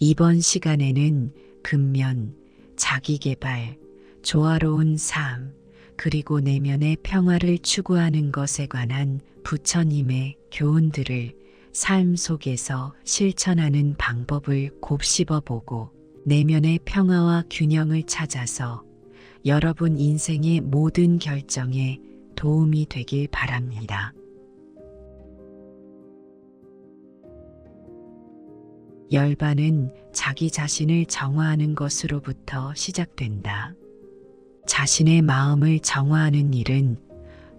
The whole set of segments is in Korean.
이번 시간에는 근면, 자기계발, 조화로운 삶, 그리고 내면의 평화를 추구하는 것에 관한 부처님의 교훈들을 삶 속에서 실천하는 방법을 곱씹어 보고 내면의 평화와 균형을 찾아서 여러분 인생의 모든 결정에 도움이 되길 바랍니다. 열반은 자기 자신을 정화하는 것으로부터 시작된다. 자신의 마음을 정화하는 일은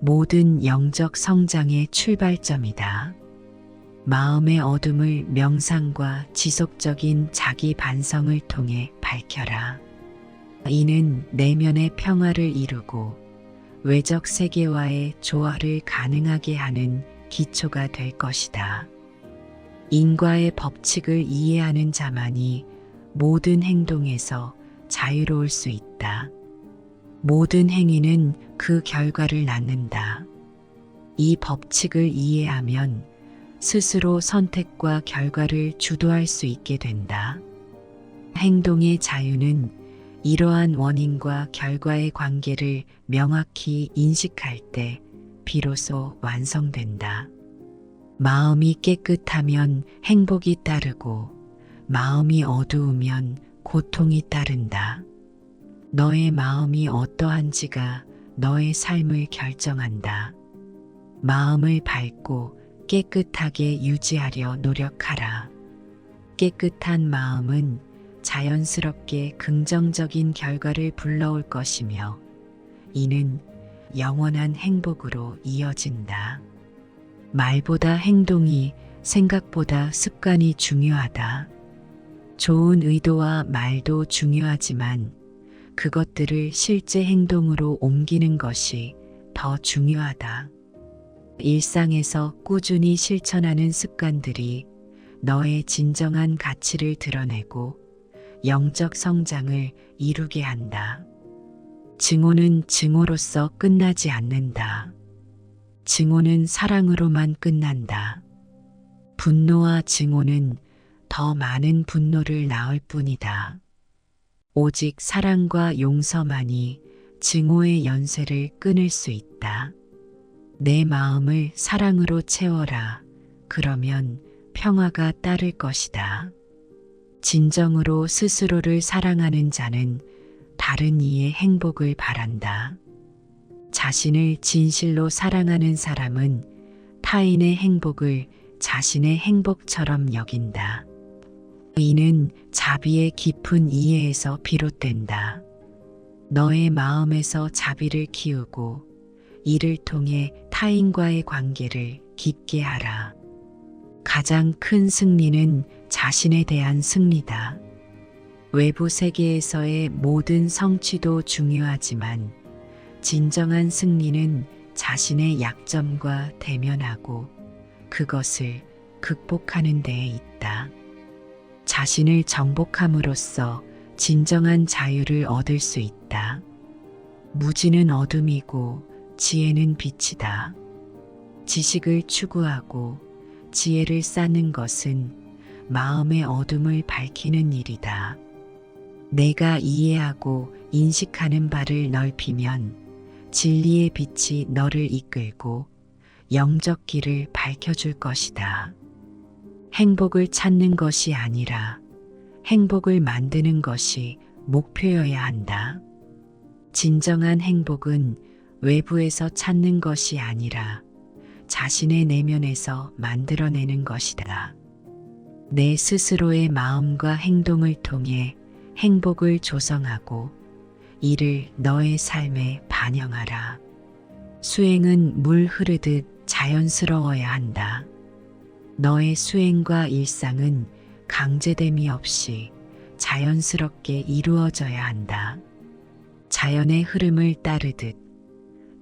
모든 영적 성장의 출발점이다. 마음의 어둠을 명상과 지속적인 자기 반성을 통해 밝혀라. 이는 내면의 평화를 이루고 외적 세계와의 조화를 가능하게 하는 기초가 될 것이다. 인과의 법칙을 이해하는 자만이 모든 행동에서 자유로울 수 있다. 모든 행위는 그 결과를 낳는다. 이 법칙을 이해하면 스스로 선택과 결과를 주도할 수 있게 된다. 행동의 자유는 이러한 원인과 결과의 관계를 명확히 인식할 때 비로소 완성된다. 마음이 깨끗하면 행복이 따르고 마음이 어두우면 고통이 따른다. 너의 마음이 어떠한지가 너의 삶을 결정한다. 마음을 밝고 깨끗하게 유지하려 노력하라. 깨끗한 마음은 자연스럽게 긍정적인 결과를 불러올 것이며 이는 영원한 행복으로 이어진다. 말보다 행동이 생각보다 습관이 중요하다. 좋은 의도와 말도 중요하지만 그것들을 실제 행동으로 옮기는 것이 더 중요하다. 일상에서 꾸준히 실천하는 습관들이 너의 진정한 가치를 드러내고 영적 성장을 이루게 한다. 증오는 증오로서 끝나지 않는다. 증오는 사랑으로만 끝난다. 분노와 증오는 더 많은 분노를 낳을 뿐이다. 오직 사랑과 용서만이 증오의 연쇄를 끊을 수 있다. 내 마음을 사랑으로 채워라. 그러면 평화가 따를 것이다. 진정으로 스스로를 사랑하는 자는 다른 이의 행복을 바란다. 자신을 진실로 사랑하는 사람은 타인의 행복을 자신의 행복처럼 여긴다. 이는 자비의 깊은 이해에서 비롯된다. 너의 마음에서 자비를 키우고 이를 통해 타인과의 관계를 깊게 하라. 가장 큰 승리는 자신에 대한 승리다. 외부 세계에서의 모든 성취도 중요하지만 진정한 승리는 자신의 약점과 대면하고 그것을 극복하는 데에 있다. 자신을 정복함으로써 진정한 자유를 얻을 수 있다. 무지는 어둠이고 지혜는 빛이다. 지식을 추구하고 지혜를 쌓는 것은 마음의 어둠을 밝히는 일이다. 내가 이해하고 인식하는 바를 넓히면 진리의 빛이 너를 이끌고 영적 길을 밝혀줄 것이다. 행복을 찾는 것이 아니라 행복을 만드는 것이 목표여야 한다. 진정한 행복은 외부에서 찾는 것이 아니라 자신의 내면에서 만들어내는 것이다. 내 스스로의 마음과 행동을 통해 행복을 조성하고 이를 너의 삶에 반영하라. 수행은 물 흐르듯 자연스러워야 한다. 너의 수행과 일상은 강제됨이 없이 자연스럽게 이루어져야 한다. 자연의 흐름을 따르듯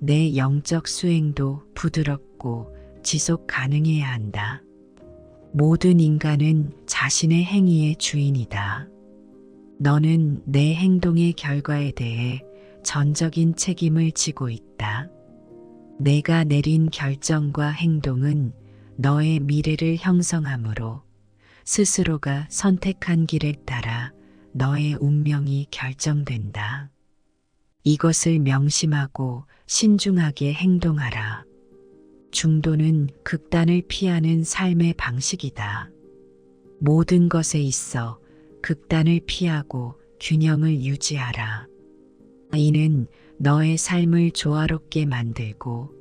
내 영적 수행도 부드럽고 지속 가능해야 한다. 모든 인간은 자신의 행위의 주인이다. 너는 내 행동의 결과에 대해 전적인 책임을 지고 있다. 내가 내린 결정과 행동은 너의 미래를 형성하므로 스스로가 선택한 길에 따라 너의 운명이 결정된다. 이것을 명심하고 신중하게 행동하라. 중도는 극단을 피하는 삶의 방식이다. 모든 것에 있어 극단을 피하고 균형을 유지하라. 이는 너의 삶을 조화롭게 만들고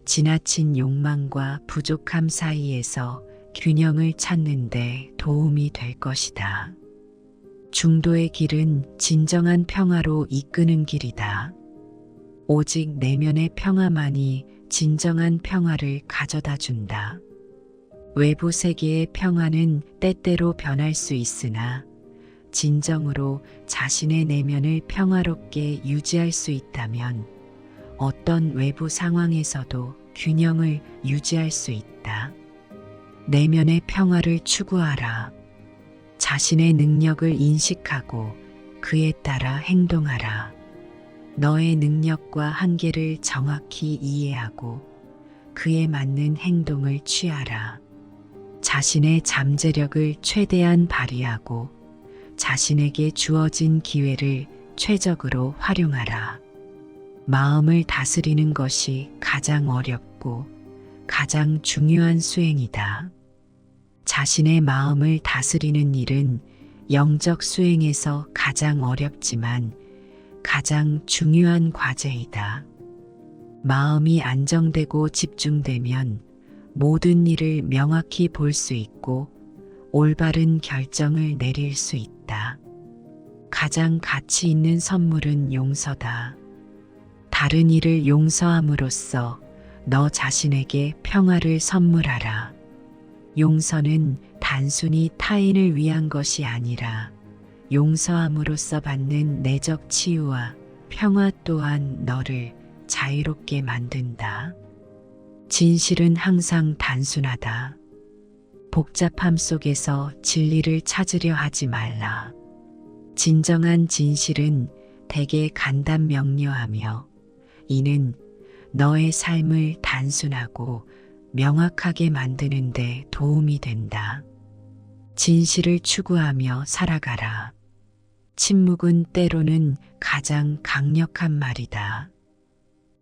지나친 욕망과 부족함 사이에서 균형을 찾는 데 도움이 될 것이다. 중도의 길은 진정한 평화로 이끄는 길이다. 오직 내면의 평화만이 진정한 평화를 가져다 준다. 외부 세계의 평화는 때때로 변할 수 있으나 진정으로 자신의 내면을 평화롭게 유지할 수 있다면 어떤 외부 상황에서도 균형을 유지할 수 있다. 내면의 평화를 추구하라. 자신의 능력을 인식하고 그에 따라 행동하라. 너의 능력과 한계를 정확히 이해하고 그에 맞는 행동을 취하라. 자신의 잠재력을 최대한 발휘하고 자신에게 주어진 기회를 최적으로 활용하라. 마음을 다스리는 것이 가장 어렵고 가장 중요한 수행이다. 자신의 마음을 다스리는 일은 영적 수행에서 가장 어렵지만 가장 중요한 과제이다. 마음이 안정되고 집중되면 모든 일을 명확히 볼 수 있고 올바른 결정을 내릴 수 있다. 가장 가치 있는 선물은 용서다. 다른 이를 용서함으로써 너 자신에게 평화를 선물하라. 용서는 단순히 타인을 위한 것이 아니라 용서함으로써 받는 내적 치유와 평화 또한 너를 자유롭게 만든다. 진실은 항상 단순하다. 복잡함 속에서 진리를 찾으려 하지 말라. 진정한 진실은 대개 간단명료하며 이는 너의 삶을 단순하고 명확하게 만드는 데 도움이 된다. 진실을 추구하며 살아가라. 침묵은 때로는 가장 강력한 말이다.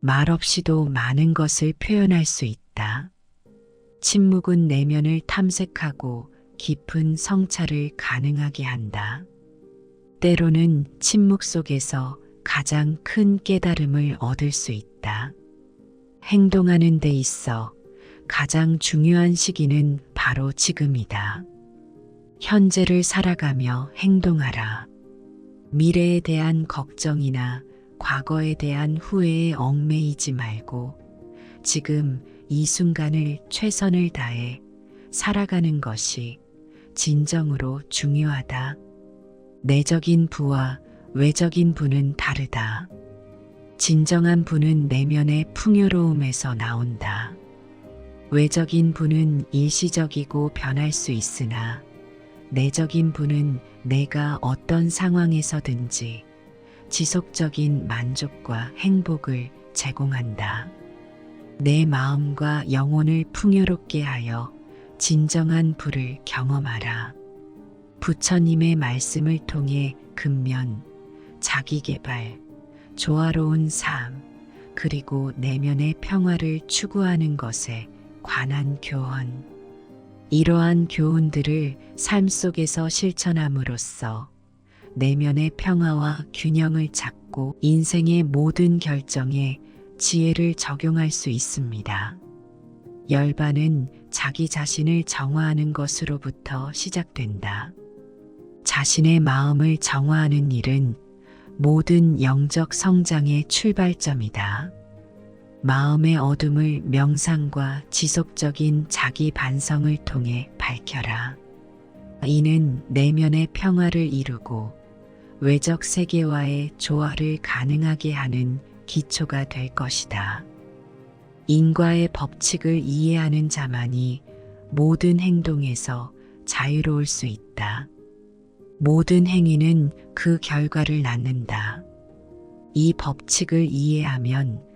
말없이도 많은 것을 표현할 수 있다. 침묵은 내면을 탐색하고 깊은 성찰을 가능하게 한다. 때로는 침묵 속에서 가장 큰 깨달음을 얻을 수 있다. 행동하는 데 있어 가장 중요한 시기는 바로 지금이다. 현재를 살아가며 행동하라. 미래에 대한 걱정이나 과거에 대한 후회에 얽매이지 말고 지금 이 순간을 최선을 다해 살아가는 것이 진정으로 중요하다. 내적인 부와 외적인 부는 다르다. 진정한 부는 내면의 풍요로움에서 나온다. 외적인 부는 일시적이고 변할 수 있으나 내적인 부는 내가 어떤 상황에서든지 지속적인 만족과 행복을 제공한다. 내 마음과 영혼을 풍요롭게 하여 진정한 부를 경험하라. 부처님의 말씀을 통해 근면, 자기개발, 조화로운 삶, 그리고 내면의 평화를 추구하는 것에 관한 교훈. 이러한 교훈들을 삶 속에서 실천함으로써 내면의 평화와 균형을 찾고 인생의 모든 결정에 지혜를 적용할 수 있습니다. 열반은 자기 자신을 정화하는 것으로부터 시작된다. 자신의 마음을 정화하는 일은 모든 영적 성장의 출발점이다. 마음의 어둠을 명상과 지속적인 자기 반성을 통해 밝혀라. 이는 내면의 평화를 이루고 외적 세계와의 조화를 가능하게 하는 기초가 될 것이다. 인과의 법칙을 이해하는 자만이 모든 행동에서 자유로울 수 있다. 모든 행위는 그 결과를 낳는다. 이 법칙을 이해하면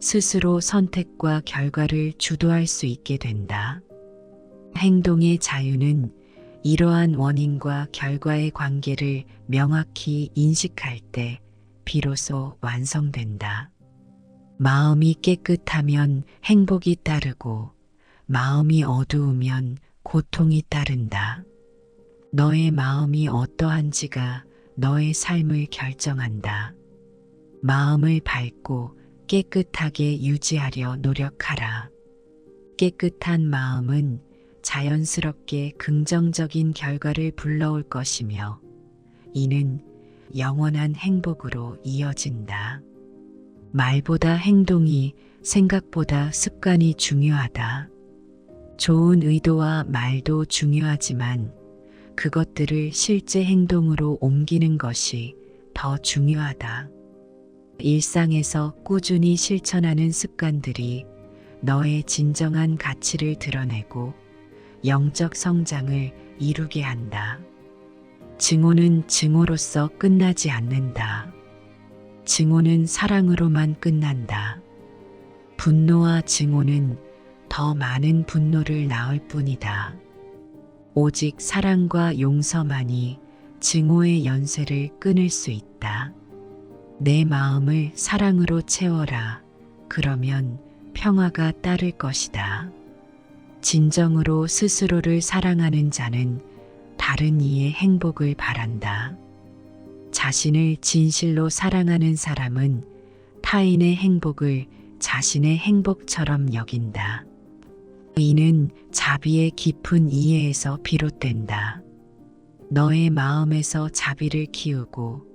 스스로 선택과 결과를 주도할 수 있게 된다. 행동의 자유는 이러한 원인과 결과의 관계를 명확히 인식할 때 비로소 완성된다. 마음이 깨끗하면 행복이 따르고 마음이 어두우면 고통이 따른다. 너의 마음이 어떠한지가 너의 삶을 결정한다. 마음을 밝고 깨끗하게 유지하려 노력하라. 깨끗한 마음은 자연스럽게 긍정적인 결과를 불러올 것이며 이는 영원한 행복으로 이어진다. 말보다 행동이 생각보다 습관이 중요하다. 좋은 의도와 말도 중요하지만 그것들을 실제 행동으로 옮기는 것이 더 중요하다. 일상에서 꾸준히 실천하는 습관들이 너의 진정한 가치를 드러내고 영적 성장을 이루게 한다. 증오는 증오로서 끝나지 않는다. 증오는 사랑으로만 끝난다. 분노와 증오는 더 많은 분노를 낳을 뿐이다. 오직 사랑과 용서만이 증오의 연쇄를 끊을 수 있다. 내 마음을 사랑으로 채워라. 그러면 평화가 따를 것이다. 진정으로 스스로를 사랑하는 자는 다른 이의 행복을 바란다. 자신을 진실로 사랑하는 사람은 타인의 행복을 자신의 행복처럼 여긴다. 이는 자비의 깊은 이해에서 비롯된다. 너의 마음에서 자비를 키우고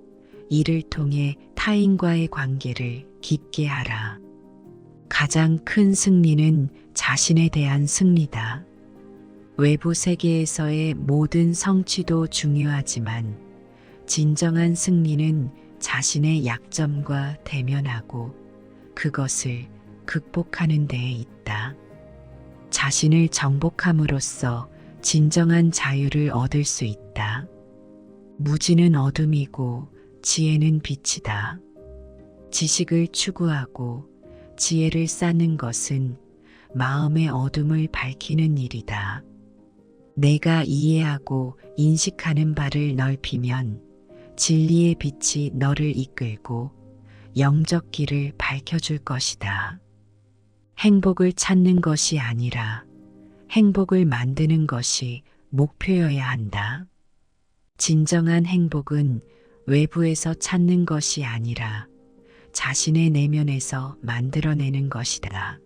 이를 통해 타인과의 관계를 깊게 하라. 가장 큰 승리는 자신에 대한 승리다. 외부 세계에서의 모든 성취도 중요하지만 진정한 승리는 자신의 약점과 대면하고 그것을 극복하는 데에 있다. 자신을 정복함으로써 진정한 자유를 얻을 수 있다. 무지는 어둠이고 지혜는 빛이다. 지식을 추구하고 지혜를 쌓는 것은 마음의 어둠을 밝히는 일이다. 내가 이해하고 인식하는 바를 넓히면 진리의 빛이 너를 이끌고 영적 길을 밝혀줄 것이다. 행복을 찾는 것이 아니라 행복을 만드는 것이 목표여야 한다. 진정한 행복은 외부에서 찾는 것이 아니라 자신의 내면에서 만들어내는 것이다.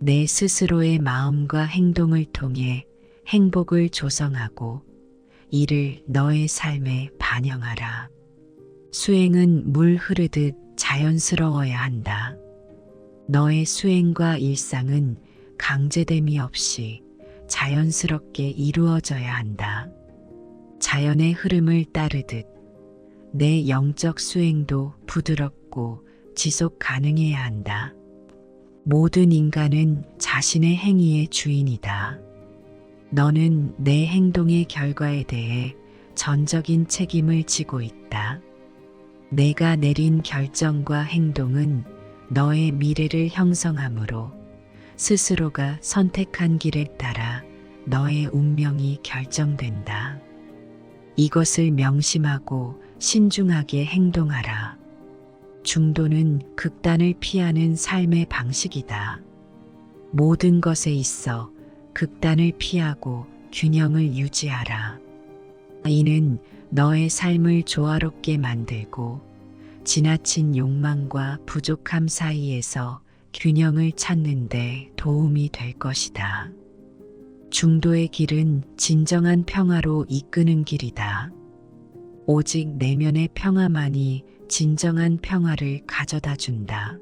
내 스스로의 마음과 행동을 통해 행복을 조성하고 이를 너의 삶에 반영하라. 수행은 물 흐르듯 자연스러워야 한다. 너의 수행과 일상은 강제됨이 없이 자연스럽게 이루어져야 한다. 자연의 흐름을 따르듯 내 영적 수행도 부드럽고 지속 가능해야 한다. 모든 인간은 자신의 행위의 주인이다. 너는 내 행동의 결과에 대해 전적인 책임을 지고 있다. 내가 내린 결정과 행동은 너의 미래를 형성하므로 스스로가 선택한 길에 따라 너의 운명이 결정된다. 이것을 명심하고 신중하게 행동하라. 중도는 극단을 피하는 삶의 방식이다. 모든 것에 있어 극단을 피하고 균형을 유지하라. 이는 너의 삶을 조화롭게 만들고 지나친 욕망과 부족함 사이에서 균형을 찾는 데 도움이 될 것이다. 중도의 길은 진정한 평화로 이끄는 길이다. 오직 내면의 평화만이 진정한 평화를 가져다 준다.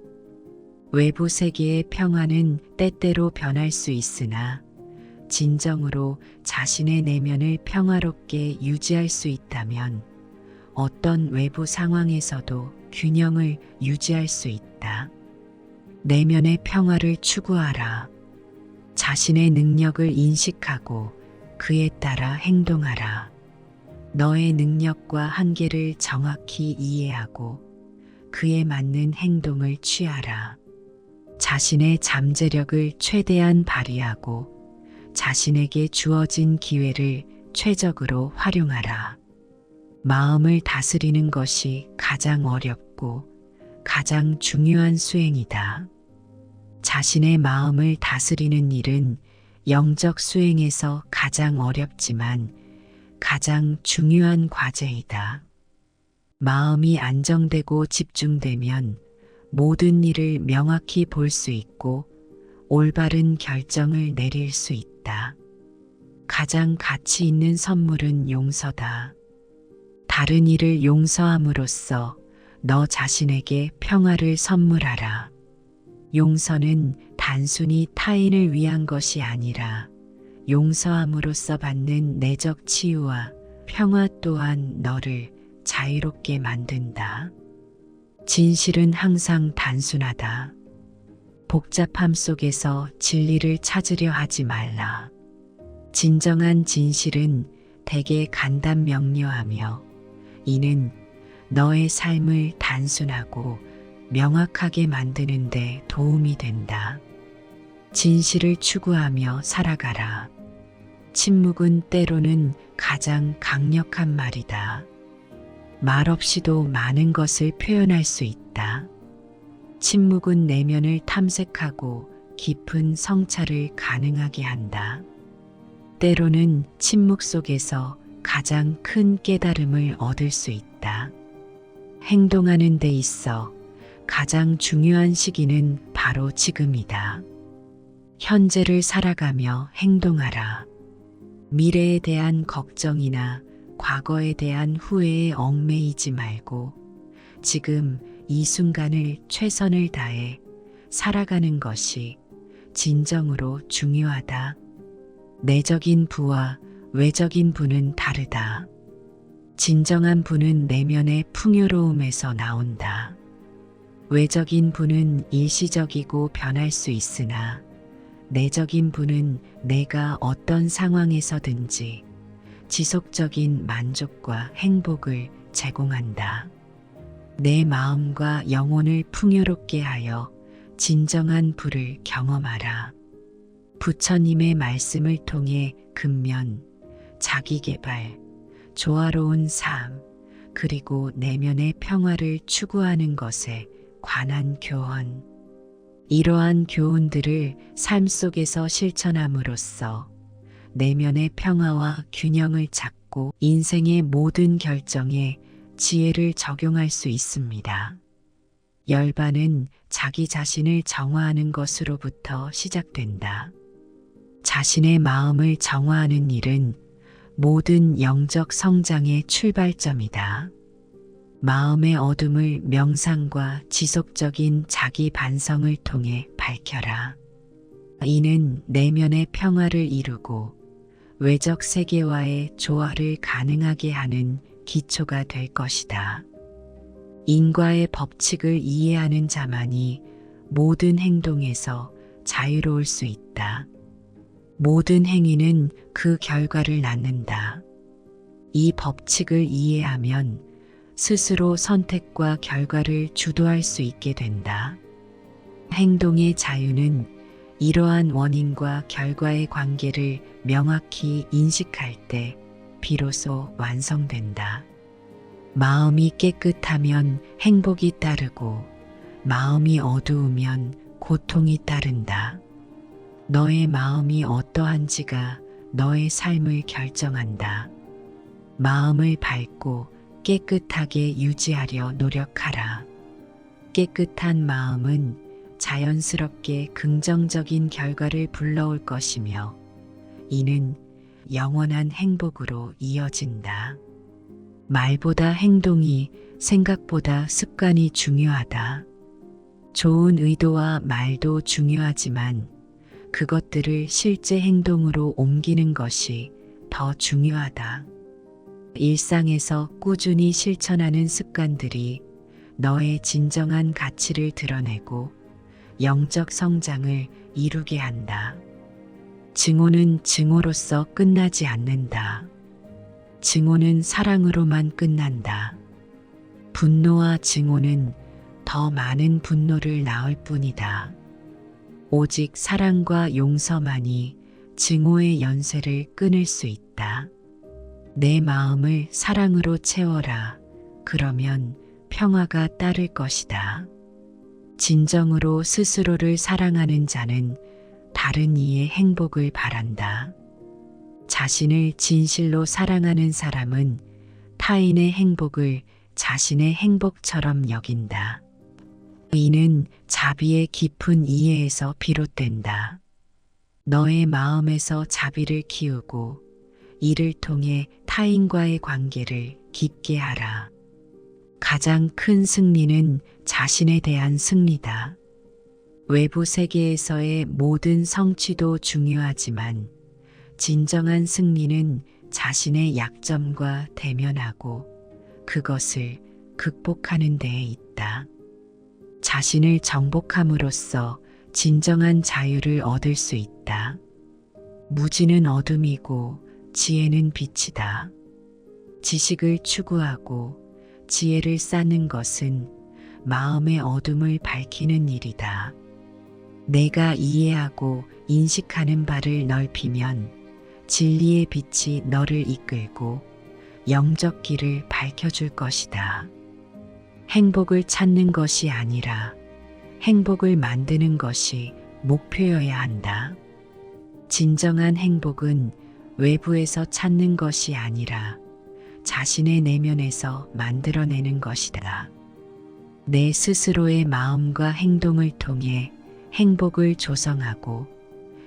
외부 세계의 평화는 때때로 변할 수 있으나 진정으로 자신의 내면을 평화롭게 유지할 수 있다면 어떤 외부 상황에서도 균형을 유지할 수 있다. 내면의 평화를 추구하라. 자신의 능력을 인식하고 그에 따라 행동하라. 너의 능력과 한계를 정확히 이해하고 그에 맞는 행동을 취하라. 자신의 잠재력을 최대한 발휘하고 자신에게 주어진 기회를 최적으로 활용하라. 마음을 다스리는 것이 가장 어렵고 가장 중요한 수행이다. 자신의 마음을 다스리는 일은 영적 수행에서 가장 어렵지만 가장 중요한 과제이다. 마음이 안정되고 집중되면 모든 일을 명확히 볼 수 있고 올바른 결정을 내릴 수 있다. 가장 가치 있는 선물은 용서다. 다른 이를 용서함으로써 너 자신에게 평화를 선물하라. 용서는 단순히 타인을 위한 것이 아니라 용서함으로써 받는 내적 치유와 평화 또한 너를 자유롭게 만든다. 진실은 항상 단순하다. 복잡함 속에서 진리를 찾으려 하지 말라. 진정한 진실은 대개 간단 명료하며 이는 너의 삶을 단순하고 명확하게 만드는 데 도움이 된다. 진실을 추구하며 살아가라. 침묵은 때로는 가장 강력한 말이다. 말없이도 많은 것을 표현할 수 있다. 침묵은 내면을 탐색하고 깊은 성찰을 가능하게 한다. 때로는 침묵 속에서 가장 큰 깨달음을 얻을 수 있다. 행동하는 데 있어 가장 중요한 시기는 바로 지금이다. 현재를 살아가며 행동하라. 미래에 대한 걱정이나 과거에 대한 후회에 얽매이지 말고 지금 이 순간을 최선을 다해 살아가는 것이 진정으로 중요하다. 내적인 부와 외적인 부는 다르다. 진정한 부는 내면의 풍요로움에서 나온다. 외적인 부는 일시적이고 변할 수 있으나 내적인 부는 내가 어떤 상황에서든지 지속적인 만족과 행복을 제공한다. 내 마음과 영혼을 풍요롭게 하여 진정한 부를 경험하라. 부처님의 말씀을 통해 근면, 자기개발, 조화로운 삶, 그리고 내면의 평화를 추구하는 것에 관한 교훈. 이러한 교훈들을 삶 속에서 실천함으로써 내면의 평화와 균형을 찾고 인생의 모든 결정에 지혜를 적용할 수 있습니다. 열반은 자기 자신을 정화하는 것으로부터 시작된다. 자신의 마음을 정화하는 일은 모든 영적 성장의 출발점이다. 마음의 어둠을 명상과 지속적인 자기 반성을 통해 밝혀라. 이는 내면의 평화를 이루고 외적 세계와의 조화를 가능하게 하는 기초가 될 것이다. 인과의 법칙을 이해하는 자만이 모든 행동에서 자유로울 수 있다. 모든 행위는 그 결과를 낳는다. 이 법칙을 이해하면 스스로 선택과 결과를 주도할 수 있게 된다. 행동의 자유는 이러한 원인과 결과의 관계를 명확히 인식할 때 비로소 완성된다. 마음이 깨끗하면 행복이 따르고 마음이 어두우면 고통이 따른다. 너의 마음이 어떠한지가 너의 삶을 결정한다. 마음을 밝고 깨끗하게 유지하려 노력하라. 깨끗한 마음은 자연스럽게 긍정적인 결과를 불러올 것이며 이는 영원한 행복으로 이어진다. 말보다 행동이 생각보다 습관이 중요하다. 좋은 의도와 말도 중요하지만 그것들을 실제 행동으로 옮기는 것이 더 중요하다. 일상에서 꾸준히 실천하는 습관들이 너의 진정한 가치를 드러내고 영적 성장을 이루게 한다. 증오는 증오로서 끝나지 않는다. 증오는 사랑으로만 끝난다. 분노와 증오는 더 많은 분노를 낳을 뿐이다. 오직 사랑과 용서만이 증오의 연쇄를 끊을 수 있다. 내 마음을 사랑으로 채워라. 그러면 평화가 따를 것이다. 진정으로 스스로를 사랑하는 자는 다른 이의 행복을 바란다. 자신을 진실로 사랑하는 사람은 타인의 행복을 자신의 행복처럼 여긴다. 이는 자비의 깊은 이해에서 비롯된다. 너의 마음에서 자비를 키우고 이를 통해 타인과의 관계를 깊게 하라. 가장 큰 승리는 자신에 대한 승리다. 외부 세계에서의 모든 성취도 중요하지만 진정한 승리는 자신의 약점과 대면하고 그것을 극복하는 데에 있다. 자신을 정복함으로써 진정한 자유를 얻을 수 있다. 무지는 어둠이고 지혜는 빛이다. 지식을 추구하고 지혜를 쌓는 것은 마음의 어둠을 밝히는 일이다. 내가 이해하고 인식하는 바를 넓히면 진리의 빛이 너를 이끌고 영적 길을 밝혀줄 것이다. 행복을 찾는 것이 아니라 행복을 만드는 것이 목표여야 한다. 진정한 행복은 외부에서 찾는 것이 아니라 자신의 내면에서 만들어내는 것이다. 내 스스로의 마음과 행동을 통해 행복을 조성하고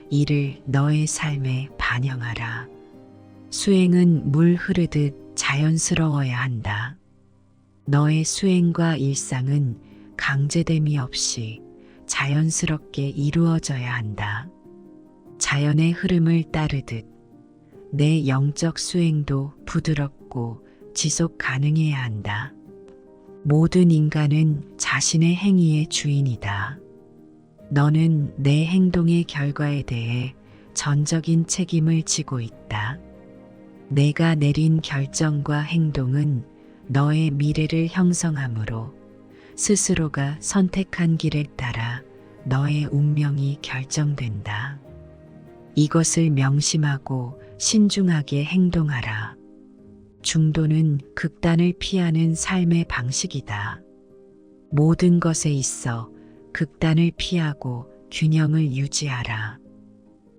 이를 너의 삶에 반영하라. 수행은 물 흐르듯 자연스러워야 한다. 너의 수행과 일상은 강제됨이 없이 자연스럽게 이루어져야 한다. 자연의 흐름을 따르듯 내 영적 수행도 부드럽고 지속 가능해야 한다. 모든 인간은 자신의 행위의 주인이다. 너는 내 행동의 결과에 대해 전적인 책임을 지고 있다. 내가 내린 결정과 행동은 너의 미래를 형성하므로 스스로가 선택한 길에 따라 너의 운명이 결정된다. 이것을 명심하고 신중하게 행동하라. 중도는 극단을 피하는 삶의 방식이다. 모든 것에 있어 극단을 피하고 균형을 유지하라.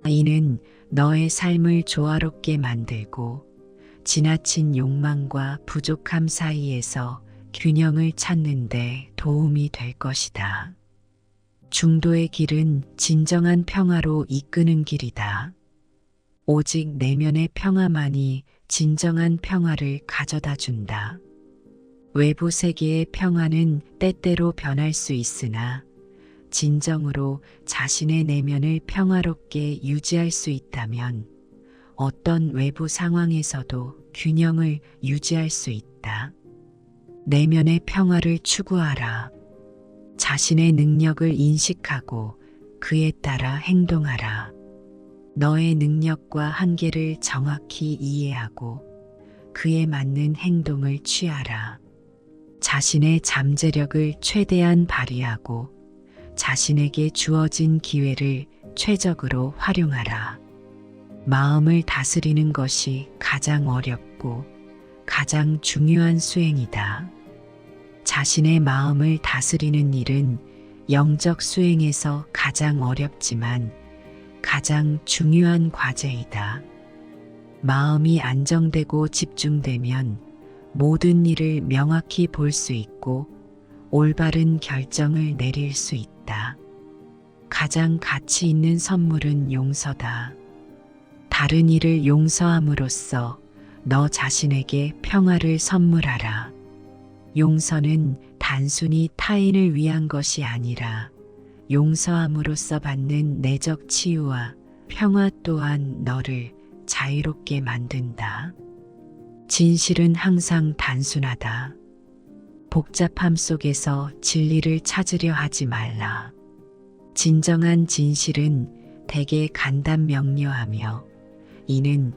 이는 너의 삶을 조화롭게 만들고 지나친 욕망과 부족함 사이에서 균형을 찾는 데 도움이 될 것이다. 중도의 길은 진정한 평화로 이끄는 길이다. 오직 내면의 평화만이 진정한 평화를 가져다 준다. 외부 세계의 평화는 때때로 변할 수 있으나 진정으로 자신의 내면을 평화롭게 유지할 수 있다면 어떤 외부 상황에서도 균형을 유지할 수 있다. 내면의 평화를 추구하라. 자신의 능력을 인식하고 그에 따라 행동하라. 너의 능력과 한계를 정확히 이해하고 그에 맞는 행동을 취하라. 자신의 잠재력을 최대한 발휘하고 자신에게 주어진 기회를 최적으로 활용하라. 마음을 다스리는 것이 가장 어렵고 가장 중요한 수행이다. 자신의 마음을 다스리는 일은 영적 수행에서 가장 어렵지만 가장 중요한 과제이다. 마음이 안정되고 집중되면 모든 일을 명확히 볼 수 있고 올바른 결정을 내릴 수 있다. 가장 가치 있는 선물은 용서다. 다른 이를 용서함으로써 너 자신에게 평화를 선물하라. 용서는 단순히 타인을 위한 것이 아니라 용서함으로써 받는 내적 치유와 평화 또한 너를 자유롭게 만든다. 진실은 항상 단순하다. 복잡함 속에서 진리를 찾으려 하지 말라. 진정한 진실은 대개 간단명료하며 이는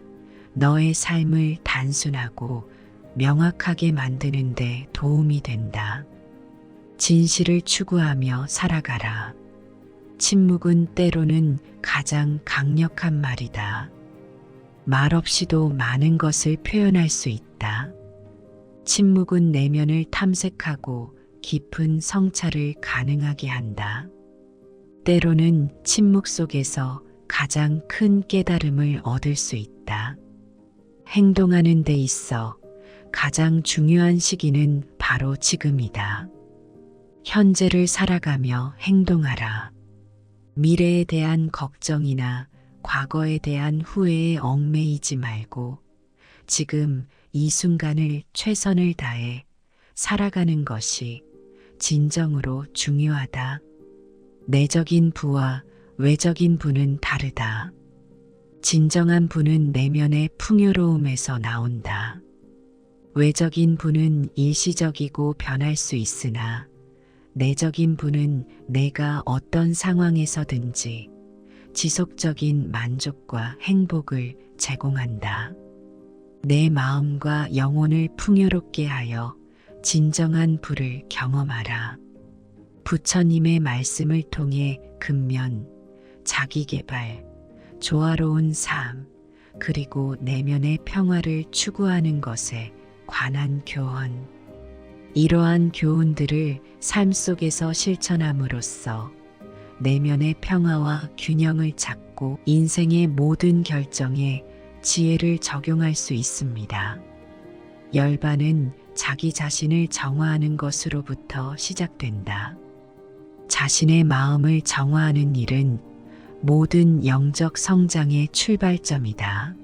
너의 삶을 단순하고 명확하게 만드는 데 도움이 된다. 진실을 추구하며 살아가라. 침묵은 때로는 가장 강력한 말이다. 말없이도 많은 것을 표현할 수 있다. 침묵은 내면을 탐색하고 깊은 성찰을 가능하게 한다. 때로는 침묵 속에서 가장 큰 깨달음을 얻을 수 있다. 행동하는 데 있어 가장 중요한 시기는 바로 지금이다. 현재를 살아가며 행동하라. 미래에 대한 걱정이나 과거에 대한 후회에 얽매이지 말고 지금 이 순간을 최선을 다해 살아가는 것이 진정으로 중요하다. 내적인 부와 외적인 부는 다르다. 진정한 부는 내면의 풍요로움에서 나온다. 외적인 부는 일시적이고 변할 수 있으나 내적인 부는 내가 어떤 상황에서든지 지속적인 만족과 행복을 제공한다. 내 마음과 영혼을 풍요롭게 하여 진정한 부를 경험하라. 부처님의 말씀을 통해 근면, 자기개발, 조화로운 삶, 그리고 내면의 평화를 추구하는 것에 관한 교훈. 이러한 교훈들을 삶 속에서 실천함으로써 내면의 평화와 균형을 찾고 인생의 모든 결정에 지혜를 적용할 수 있습니다. 열반은 자기 자신을 정화하는 것으로부터 시작된다. 자신의 마음을 정화하는 일은 모든 영적 성장의 출발점이다.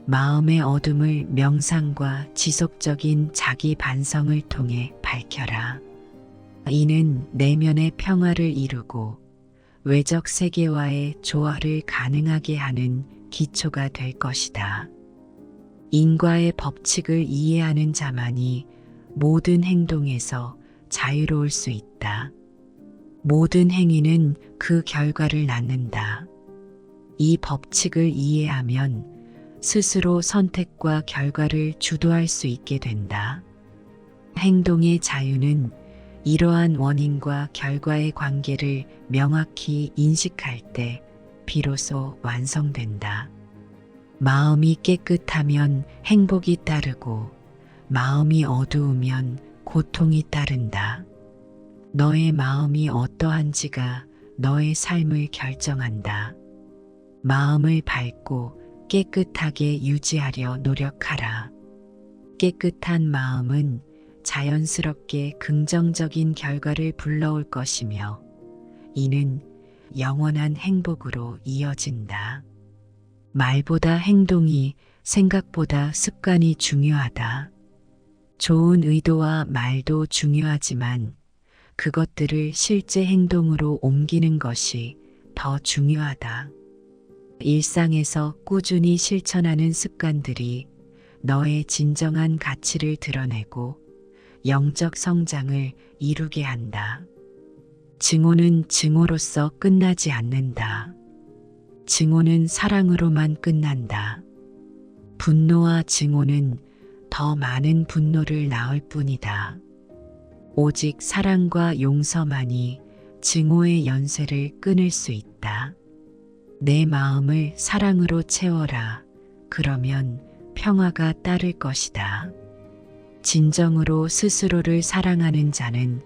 마음의 어둠을 명상과 지속적인 자기 반성을 통해 밝혀라. 이는 내면의 평화를 이루고 외적 세계와의 조화를 가능하게 하는 기초가 될 것이다. 인과의 법칙을 이해하는 자만이 모든 행동에서 자유로울 수 있다. 모든 행위는 그 결과를 낳는다. 이 법칙을 이해하면 스스로 선택과 결과를 주도할 수 있게 된다. 행동의 자유는 이러한 원인과 결과의 관계를 명확히 인식할 때 비로소 완성된다. 마음이 깨끗하면 행복이 따르고 마음이 어두우면 고통이 따른다. 너의 마음이 어떠한지가 너의 삶을 결정한다. 마음을 밝고 깨끗하게 유지하려 노력하라. 깨끗한 마음은 자연스럽게 긍정적인 결과를 불러올 것이며 이는 영원한 행복으로 이어진다. 말보다 행동이 생각보다 습관이 중요하다. 좋은 의도와 말도 중요하지만 그것들을 실제 행동으로 옮기는 것이 더 중요하다. 일상에서 꾸준히 실천하는 습관들이 너의 진정한 가치를 드러내고 영적 성장을 이루게 한다. 증오는 증오로서 끝나지 않는다. 증오는 사랑으로만 끝난다. 분노와 증오는 더 많은 분노를 낳을 뿐이다. 오직 사랑과 용서만이 증오의 연쇄를 끊을 수 있다. 내 마음을 사랑으로 채워라. 그러면 평화가 따를 것이다. 진정으로 스스로를 사랑하는 자는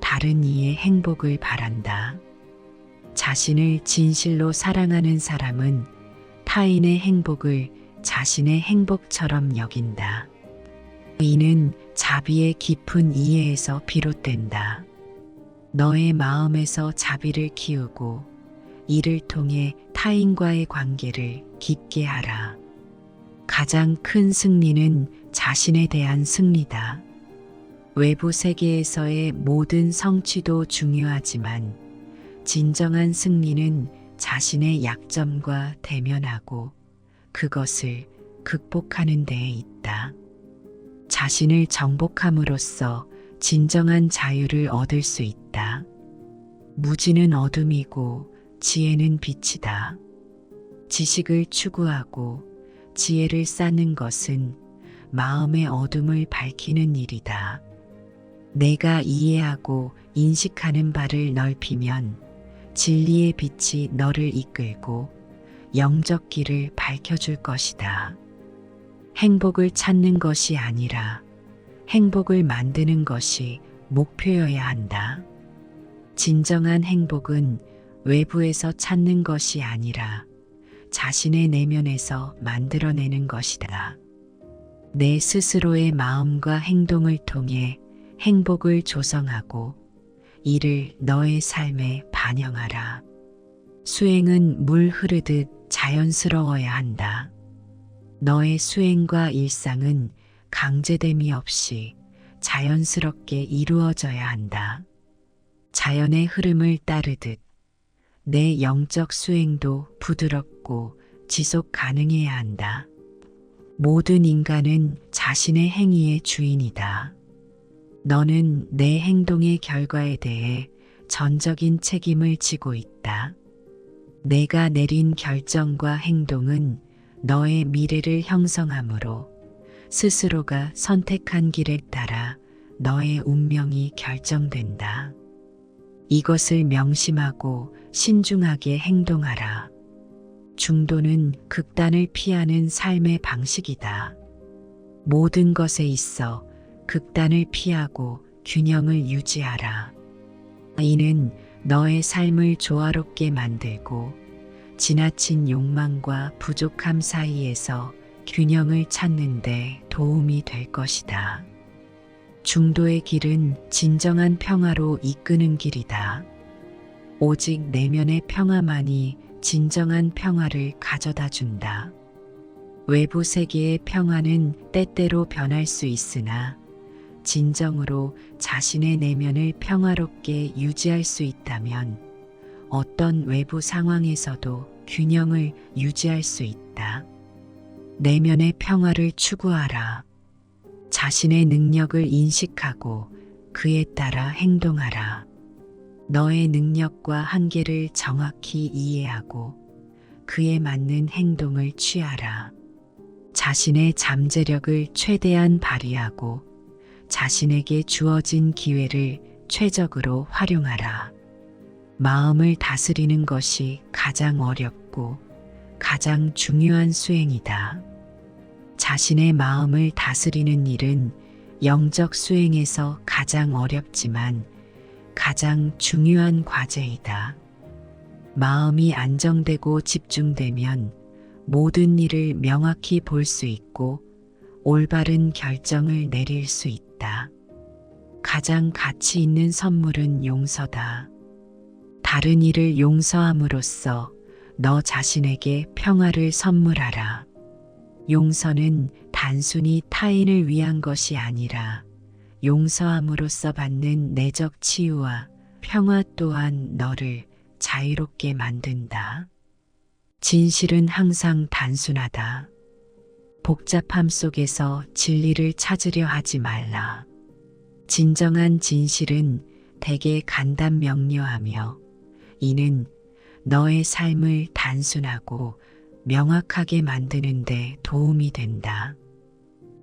다른 이의 행복을 바란다. 자신을 진실로 사랑하는 사람은 타인의 행복을 자신의 행복처럼 여긴다. 이는 자비의 깊은 이해에서 비롯된다. 너의 마음에서 자비를 키우고 이를 통해 타인과의 관계를 깊게 하라. 가장 큰 승리는 자신에 대한 승리다. 외부 세계에서의 모든 성취도 중요하지만 진정한 승리는 자신의 약점과 대면하고 그것을 극복하는 데에 있다. 자신을 정복함으로써 진정한 자유를 얻을 수 있다. 무지는 어둠이고 지혜는 빛이다. 지식을 추구하고 지혜를 쌓는 것은 마음의 어둠을 밝히는 일이다. 내가 이해하고 인식하는 바를 넓히면 진리의 빛이 너를 이끌고 영적 길을 밝혀줄 것이다. 행복을 찾는 것이 아니라 행복을 만드는 것이 목표여야 한다. 진정한 행복은 외부에서 찾는 것이 아니라 자신의 내면에서 만들어내는 것이다. 내 스스로의 마음과 행동을 통해 행복을 조성하고 이를 너의 삶에 반영하라. 수행은 물 흐르듯 자연스러워야 한다. 너의 수행과 일상은 강제됨이 없이 자연스럽게 이루어져야 한다. 자연의 흐름을 따르듯 내 영적 수행도 부드럽고 지속 가능해야 한다. 모든 인간은 자신의 행위의 주인이다. 너는 내 행동의 결과에 대해 전적인 책임을 지고 있다. 내가 내린 결정과 행동은 너의 미래를 형성하므로 스스로가 선택한 길에 따라 너의 운명이 결정된다. 이것을 명심하고 신중하게 행동하라. 중도는 극단을 피하는 삶의 방식이다. 모든 것에 있어 극단을 피하고 균형을 유지하라. 이는 너의 삶을 조화롭게 만들고 지나친 욕망과 부족함 사이에서 균형을 찾는 데 도움이 될 것이다. 중도의 길은 진정한 평화로 이끄는 길이다. 오직 내면의 평화만이 진정한 평화를 가져다 준다. 외부 세계의 평화는 때때로 변할 수 있으나 진정으로 자신의 내면을 평화롭게 유지할 수 있다면 어떤 외부 상황에서도 균형을 유지할 수 있다. 내면의 평화를 추구하라. 자신의 능력을 인식하고 그에 따라 행동하라. 너의 능력과 한계를 정확히 이해하고 그에 맞는 행동을 취하라. 자신의 잠재력을 최대한 발휘하고 자신에게 주어진 기회를 최적으로 활용하라. 마음을 다스리는 것이 가장 어렵고 가장 중요한 수행이다. 자신의 마음을 다스리는 일은 영적 수행에서 가장 어렵지만 가장 중요한 과제이다. 마음이 안정되고 집중되면 모든 일을 명확히 볼 수 있고 올바른 결정을 내릴 수 있다. 가장 가치 있는 선물은 용서다. 다른 이를 용서함으로써 너 자신에게 평화를 선물하라. 용서는 단순히 타인을 위한 것이 아니라 용서함으로써 받는 내적 치유와 평화 또한 너를 자유롭게 만든다. 진실은 항상 단순하다. 복잡함 속에서 진리를 찾으려 하지 말라. 진정한 진실은 대개 간단 명료하며 이는 너의 삶을 단순하고 명확하게 만드는 데 도움이 된다.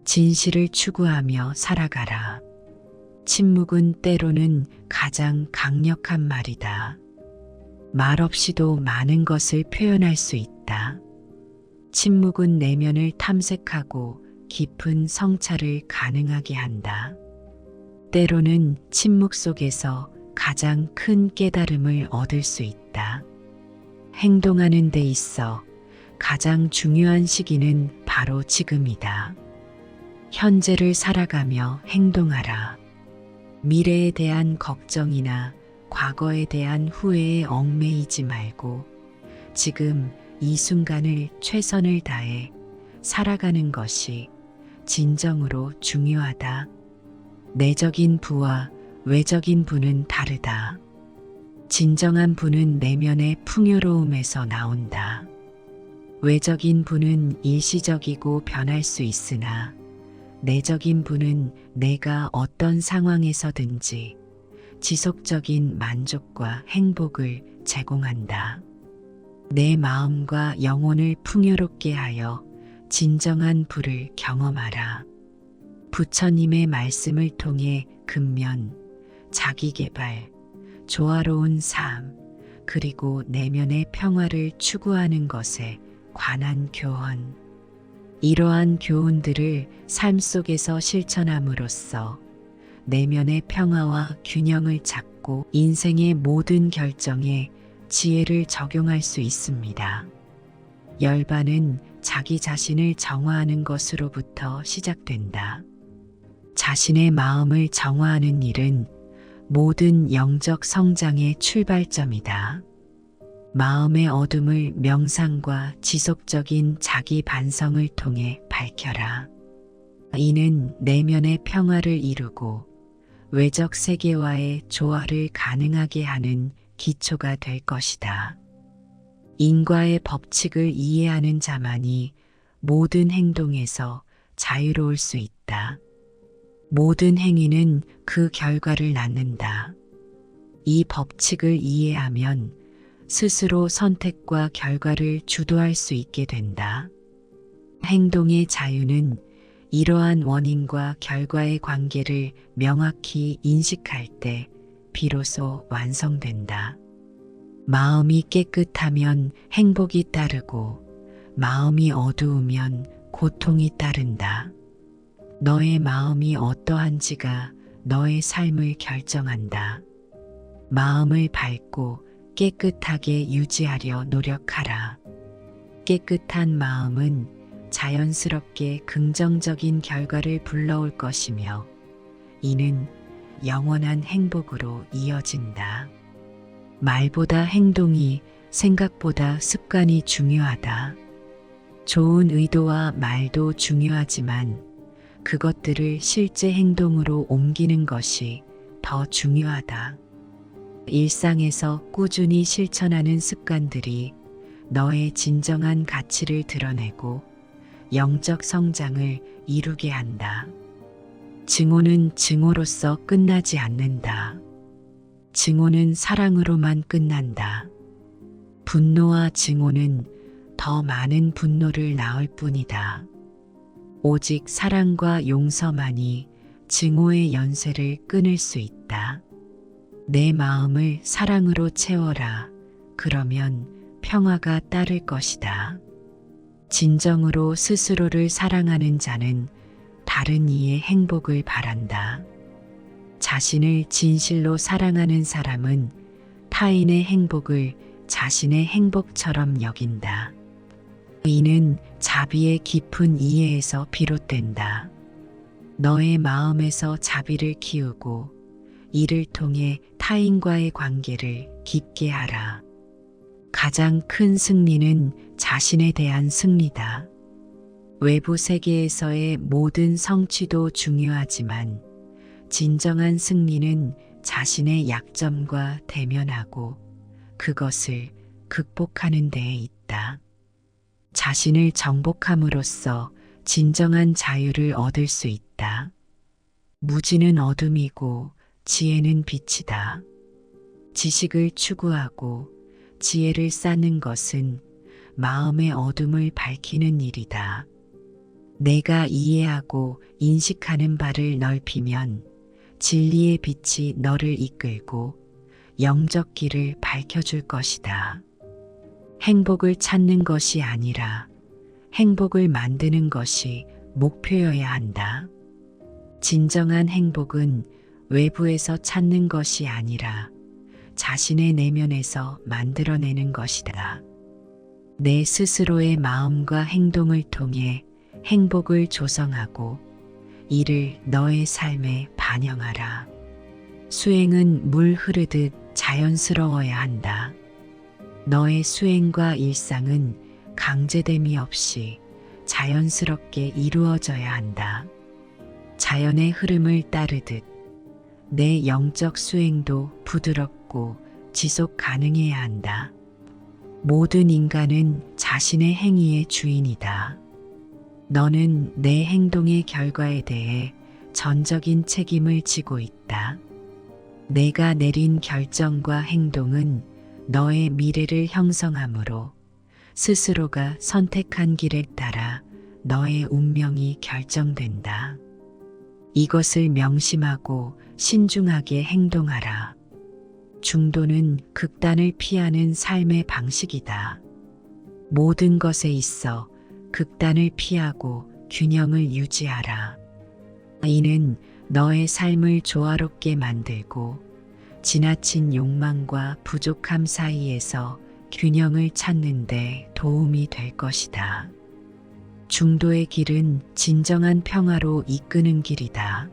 진실을 추구하며 살아가라. 침묵은 때로는 가장 강력한 말이다. 말 없이도 많은 것을 표현할 수 있다. 침묵은 내면을 탐색하고 깊은 성찰을 가능하게 한다. 때로는 침묵 속에서 가장 큰 깨달음을 얻을 수 있다. 행동하는 데 있어 가장 중요한 시기는 바로 지금이다. 현재를 살아가며 행동하라. 미래에 대한 걱정이나 과거에 대한 후회에 얽매이지 말고 지금 이 순간을 최선을 다해 살아가는 것이 진정으로 중요하다. 내적인 부와 외적인 부는 다르다. 진정한 부는 내면의 풍요로움에서 나온다. 외적인 부는 일시적이고 변할 수 있으나 내적인 부는 내가 어떤 상황에서든지 지속적인 만족과 행복을 제공한다. 내 마음과 영혼을 풍요롭게 하여 진정한 부를 경험하라. 부처님의 말씀을 통해 근면, 자기개발, 조화로운 삶, 그리고 내면의 평화를 추구하는 것에 관한 교훈. 이러한 교훈들을 삶 속에서 실천함으로써 내면의 평화와 균형을 찾고 인생의 모든 결정에 지혜를 적용할 수 있습니다. 열반은 자기 자신을 정화하는 것으로부터 시작된다. 자신의 마음을 정화하는 일은 모든 영적 성장의 출발점이다. 마음의 어둠을 명상과 지속적인 자기 반성을 통해 밝혀라. 이는 내면의 평화를 이루고 외적 세계와의 조화를 가능하게 하는 기초가 될 것이다. 인과의 법칙을 이해하는 자만이 모든 행동에서 자유로울 수 있다. 모든 행위는 그 결과를 낳는다. 이 법칙을 이해하면 스스로 선택과 결과를 주도할 수 있게 된다. 행동의 자유는 이러한 원인과 결과의 관계를 명확히 인식할 때 비로소 완성된다. 마음이 깨끗하면 행복이 따르고 마음이 어두우면 고통이 따른다. 너의 마음이 어떠한지가 너의 삶을 결정한다. 마음을 밝고 깨끗하게 유지하려 노력하라. 깨끗한 마음은 자연스럽게 긍정적인 결과를 불러올 것이며 이는 영원한 행복으로 이어진다. 말보다 행동이 생각보다 습관이 중요하다. 좋은 의도와 말도 중요하지만 그것들을 실제 행동으로 옮기는 것이 더 중요하다. 일상에서 꾸준히 실천하는 습관들이 너의 진정한 가치를 드러내고 영적 성장을 이루게 한다. 증오는 증오로서 끝나지 않는다. 증오는 사랑으로만 끝난다. 분노와 증오는 더 많은 분노를 낳을 뿐이다. 오직 사랑과 용서만이 증오의 연쇄를 끊을 수 있다. 내 마음을 사랑으로 채워라. 그러면 평화가 따를 것이다. 진정으로 스스로를 사랑하는 자는 다른 이의 행복을 바란다. 자신을 진실로 사랑하는 사람은 타인의 행복을 자신의 행복처럼 여긴다. 이는 자비의 깊은 이해에서 비롯된다. 너의 마음에서 자비를 키우고 이를 통해 타인과의 관계를 깊게 하라. 가장 큰 승리는 자신에 대한 승리다. 외부 세계에서의 모든 성취도 중요하지만 진정한 승리는 자신의 약점과 대면하고 그것을 극복하는 데에 있다. 자신을 정복함으로써 진정한 자유를 얻을 수 있다. 무지는 어둠이고 지혜는 빛이다. 지식을 추구하고 지혜를 쌓는 것은 마음의 어둠을 밝히는 일이다. 내가 이해하고 인식하는 바를 넓히면 진리의 빛이 너를 이끌고 영적 길을 밝혀줄 것이다. 행복을 찾는 것이 아니라 행복을 만드는 것이 목표여야 한다. 진정한 행복은 외부에서 찾는 것이 아니라 자신의 내면에서 만들어내는 것이다. 내 스스로의 마음과 행동을 통해 행복을 조성하고 이를 너의 삶에 반영하라. 수행은 물 흐르듯 자연스러워야 한다. 너의 수행과 일상은 강제됨이 없이 자연스럽게 이루어져야 한다. 자연의 흐름을 따르듯 내 영적 수행도 부드럽고 지속 가능해야 한다. 모든 인간은 자신의 행위의 주인이다. 너는 내 행동의 결과에 대해 전적인 책임을 지고 있다. 내가 내린 결정과 행동은 너의 미래를 형성하므로 스스로가 선택한 길에 따라 너의 운명이 결정된다. 이것을 명심하고 신중하게 행동하라. 중도는 극단을 피하는 삶의 방식이다. 모든 것에 있어 극단을 피하고 균형을 유지하라. 이는 너의 삶을 조화롭게 만들고 지나친 욕망과 부족함 사이에서 균형을 찾는 데 도움이 될 것이다. 중도의 길은 진정한 평화로 이끄는 길이다.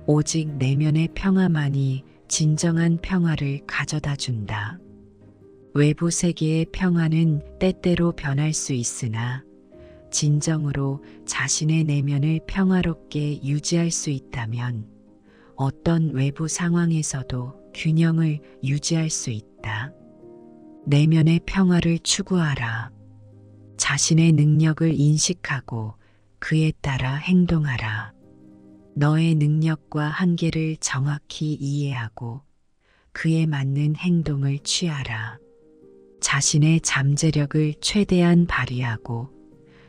오직 내면의 평화만이 진정한 평화를 가져다 준다. 외부 세계의 평화는 때때로 변할 수 있으나 진정으로 자신의 내면을 평화롭게 유지할 수 있다면 어떤 외부 상황에서도 균형을 유지할 수 있다. 내면의 평화를 추구하라. 자신의 능력을 인식하고 그에 따라 행동하라. 너의 능력과 한계를 정확히 이해하고 그에 맞는 행동을 취하라. 자신의 잠재력을 최대한 발휘하고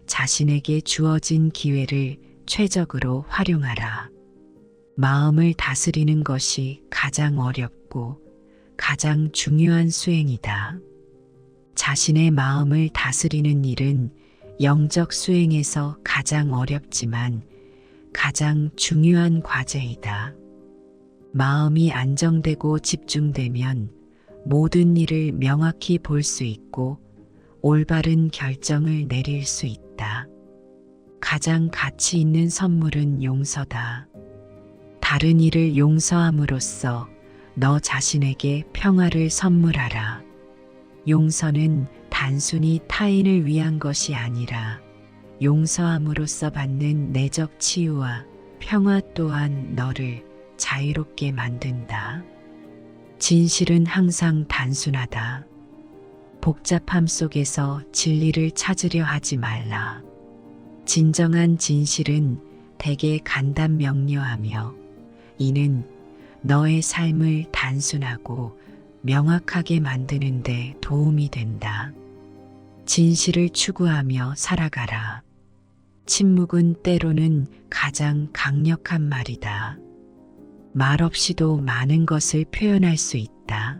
자신에게 주어진 기회를 최적으로 활용하라. 마음을 다스리는 것이 가장 어렵고 가장 중요한 수행이다. 자신의 마음을 다스리는 일은 영적 수행에서 가장 어렵지만 가장 중요한 과제이다. 마음이 안정되고 집중되면 모든 일을 명확히 볼 수 있고 올바른 결정을 내릴 수 있다. 가장 가치 있는 선물은 용서다. 다른 이를 용서함으로써 너 자신에게 평화를 선물하라. 용서는 단순히 타인을 위한 것이 아니라 용서함으로써 받는 내적 치유와 평화 또한 너를 자유롭게 만든다. 진실은 항상 단순하다. 복잡함 속에서 진리를 찾으려 하지 말라. 진정한 진실은 대개 간단 명료하며 이는 너의 삶을 단순하고 명확하게 만드는 데 도움이 된다. 진실을 추구하며 살아가라. 침묵은 때로는 가장 강력한 말이다. 말없이도 많은 것을 표현할 수 있다.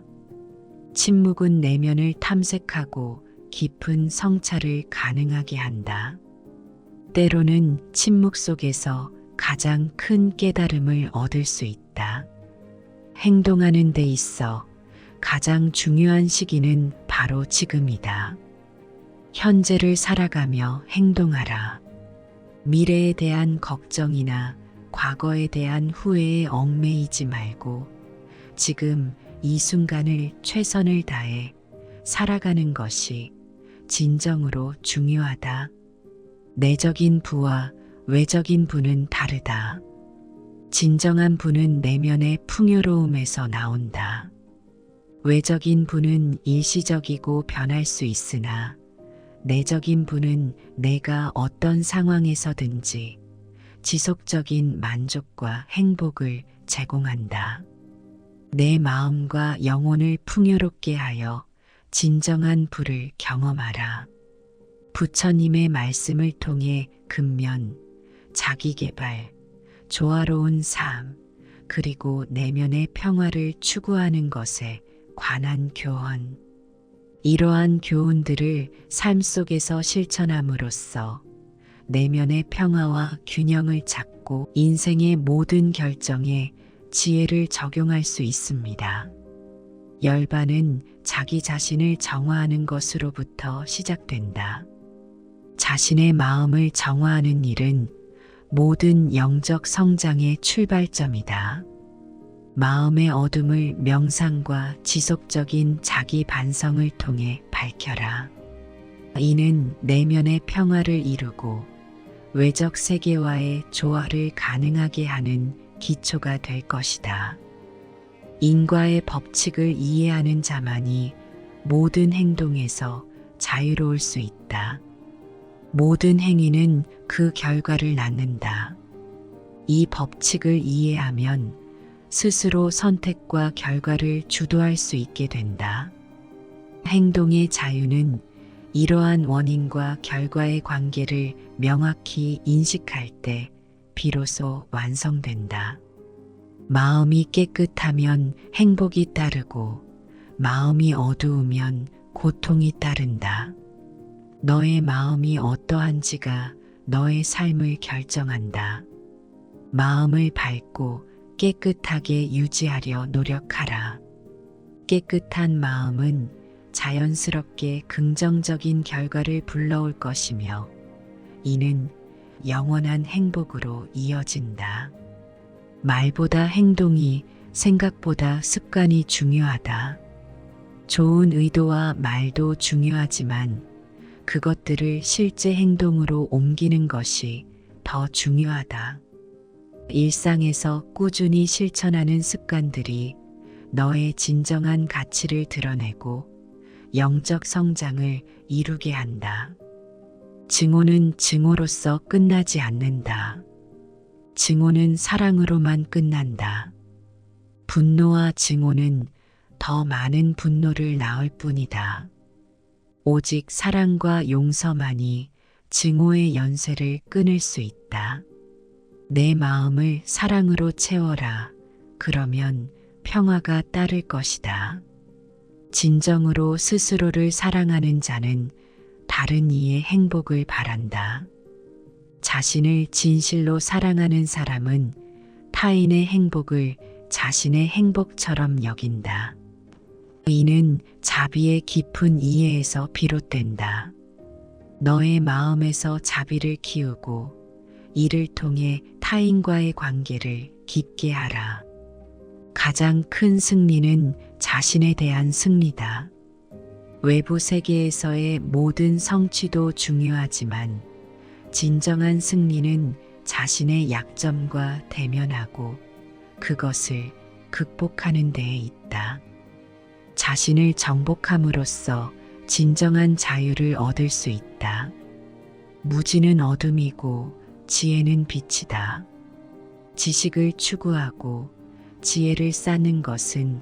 침묵은 내면을 탐색하고 깊은 성찰을 가능하게 한다. 때로는 침묵 속에서 가장 큰 깨달음을 얻을 수 있다. 행동하는 데 있어 가장 중요한 시기는 바로 지금이다. 현재를 살아가며 행동하라. 미래에 대한 걱정이나 과거에 대한 후회에 얽매이지 말고 지금 이 순간을 최선을 다해 살아가는 것이 진정으로 중요하다. 내적인 부와 외적인 부는 다르다. 진정한 부는 내면의 풍요로움에서 나온다. 외적인 부는 일시적이고 변할 수 있으나 내적인 부는 내가 어떤 상황에서든지 지속적인 만족과 행복을 제공한다. 내 마음과 영혼을 풍요롭게 하여 진정한 부를 경험하라. 부처님의 말씀을 통해 근면, 자기개발, 조화로운 삶, 그리고 내면의 평화를 추구하는 것에 관한 교훈. 이러한 교훈들을 삶 속에서 실천함으로써 내면의 평화와 균형을 찾고 인생의 모든 결정에 지혜를 적용할 수 있습니다. 열반은 자기 자신을 정화하는 것으로부터 시작된다. 자신의 마음을 정화하는 일은 모든 영적 성장의 출발점이다. 마음의 어둠을 명상과 지속적인 자기 반성을 통해 밝혀라. 이는 내면의 평화를 이루고 외적 세계와의 조화를 가능하게 하는 기초가 될 것이다. 인과의 법칙을 이해하는 자만이 모든 행동에서 자유로울 수 있다. 모든 행위는 그 결과를 낳는다. 이 법칙을 이해하면 스스로 선택과 결과를 주도할 수 있게 된다. 행동의 자유는 이러한 원인과 결과의 관계를 명확히 인식할 때 비로소 완성된다. 마음이 깨끗하면 행복이 따르고 마음이 어두우면 고통이 따른다. 너의 마음이 어떠한지가 너의 삶을 결정한다. 마음을 밝고 깨끗하게 유지하려 노력하라. 깨끗한 마음은 자연스럽게 긍정적인 결과를 불러올 것이며 이는 영원한 행복으로 이어진다. 말보다 행동이 생각보다 습관이 중요하다. 좋은 의도와 말도 중요하지만 그것들을 실제 행동으로 옮기는 것이 더 중요하다. 일상에서 꾸준히 실천하는 습관들이 너의 진정한 가치를 드러내고 영적 성장을 이루게 한다. 증오는 증오로서 끝나지 않는다. 증오는 사랑으로만 끝난다. 분노와 증오는 더 많은 분노를 낳을 뿐이다. 오직 사랑과 용서만이 증오의 연쇄를 끊을 수 있다. 내 마음을 사랑으로 채워라. 그러면 평화가 따를 것이다. 진정으로 스스로를 사랑하는 자는 다른 이의 행복을 바란다. 자신을 진실로 사랑하는 사람은 타인의 행복을 자신의 행복처럼 여긴다. 이는 자비의 깊은 이해에서 비롯된다. 너의 마음에서 자비를 키우고 이를 통해 타인과의 관계를 깊게 하라. 가장 큰 승리는 자신에 대한 승리다. 외부 세계에서의 모든 성취도 중요하지만 진정한 승리는 자신의 약점과 대면하고 그것을 극복하는 데에 있다. 자신을 정복함으로써 진정한 자유를 얻을 수 있다. 무지는 어둠이고 지혜는 빛이다. 지식을 추구하고 지혜를 쌓는 것은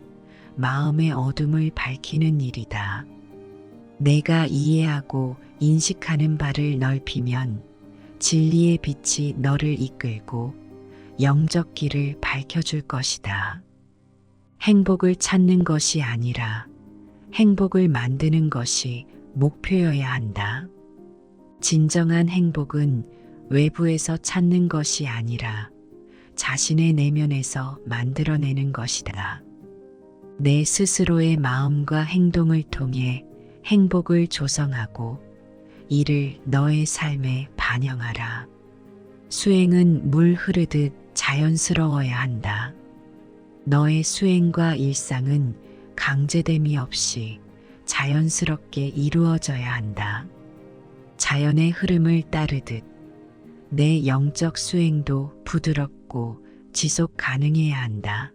마음의 어둠을 밝히는 일이다. 내가 이해하고 인식하는 바를 넓히면 진리의 빛이 너를 이끌고 영적 길을 밝혀줄 것이다. 행복을 찾는 것이 아니라 행복을 만드는 것이 목표여야 한다. 진정한 행복은 외부에서 찾는 것이 아니라 자신의 내면에서 만들어내는 것이다. 내 스스로의 마음과 행동을 통해 행복을 조성하고 이를 너의 삶에 반영하라. 수행은 물 흐르듯 자연스러워야 한다. 너의 수행과 일상은 강제됨이 없이 자연스럽게 이루어져야 한다. 자연의 흐름을 따르듯 내 영적 수행도 부드럽고 지속 가능해야 한다.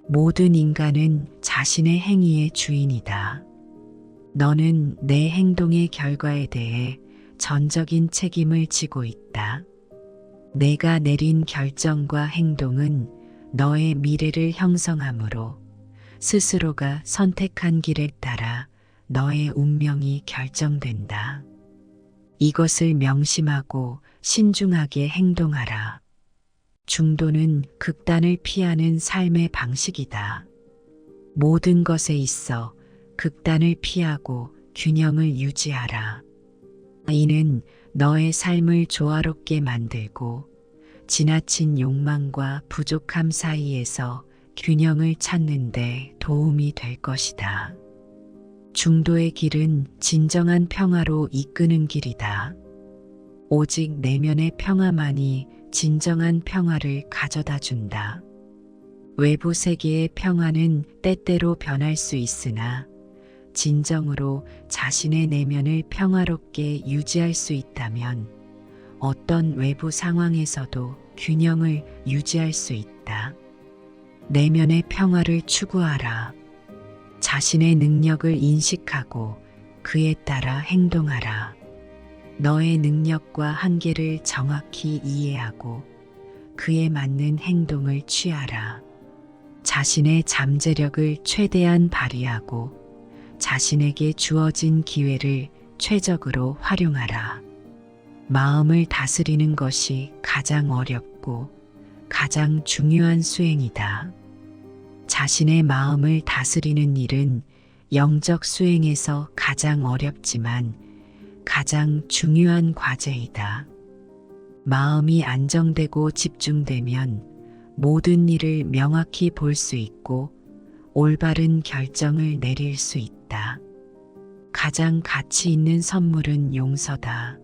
모든 인간은 자신의 행위의 주인이다. 너는 내 행동의 결과에 대해 전적인 책임을 지고 있다. 내가 내린 결정과 행동은 너의 미래를 형성하므로 스스로가 선택한 길에 따라 너의 운명이 결정된다. 이것을 명심하고 신중하게 행동하라. 중도는 극단을 피하는 삶의 방식이다. 모든 것에 있어 극단을 피하고 균형을 유지하라. 이는 너의 삶을 조화롭게 만들고 지나친 욕망과 부족함 사이에서 균형을 찾는 데 도움이 될 것이다. 중도의 길은 진정한 평화로 이끄는 길이다. 오직 내면의 평화만이 진정한 평화를 가져다 준다. 외부 세계의 평화는 때때로 변할 수 있으나 진정으로 자신의 내면을 평화롭게 유지할 수 있다면 어떤 외부 상황에서도 균형을 유지할 수 있다. 내면의 평화를 추구하라. 자신의 능력을 인식하고 그에 따라 행동하라. 너의 능력과 한계를 정확히 이해하고 그에 맞는 행동을 취하라. 자신의 잠재력을 최대한 발휘하고 자신에게 주어진 기회를 최적으로 활용하라. 마음을 다스리는 것이 가장 어렵고 가장 중요한 수행이다. 자신의 마음을 다스리는 일은 영적 수행에서 가장 어렵지만 가장 중요한 과제이다. 마음이 안정되고 집중되면 모든 일을 명확히 볼 수 있고 올바른 결정을 내릴 수 있다. 가장 가치 있는 선물은 용서다.